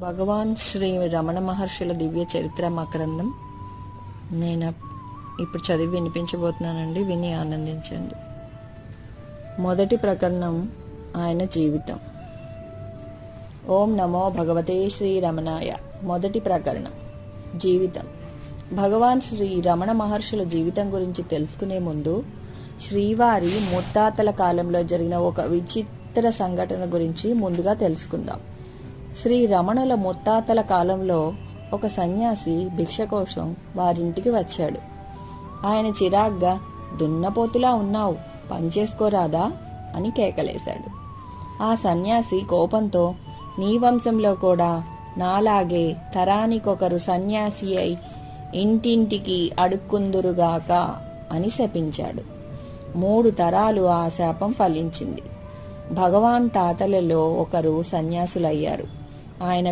భగవాన్ శ్రీ రమణ మహర్షుల దివ్య చరిత్ర మకరందం నేను ఇప్పుడు చదివి వినిపించబోతున్నానండి. విని ఆనందించండి. మొదటి ప్రకరణం ఆయన జీవితం. ఓం నమో భగవతే శ్రీ రమణాయ. మొదటి ప్రకరణం జీవితం. భగవాన్ శ్రీ రమణ మహర్షుల జీవితం గురించి తెలుసుకునే ముందు శ్రీవారి ముత్తాతల కాలంలో జరిగిన ఒక విచిత్ర సంఘటన గురించి ముందుగా తెలుసుకుందాం. శ్రీ రమణుల ముత్తాతల కాలంలో ఒక సన్యాసి భిక్ష కోసం వారింటికి వచ్చాడు. ఆయన చిరాగ్గా, దున్నపోతులా ఉన్నావు, పనిచేసుకోరాదా అని కేకలేశాడు. ఆ సన్యాసి కోపంతో, నీ వంశంలో కూడా నాలాగే తరానికొకరు సన్యాసి అయి ఇంటింటికి అడుక్కుందురుగాక అని శపించాడు. 3 తరాలు ఆ శాపం ఫలించింది. భగవాన్ తాతలలో ఒకరు సన్యాసులయ్యారు. ఆయన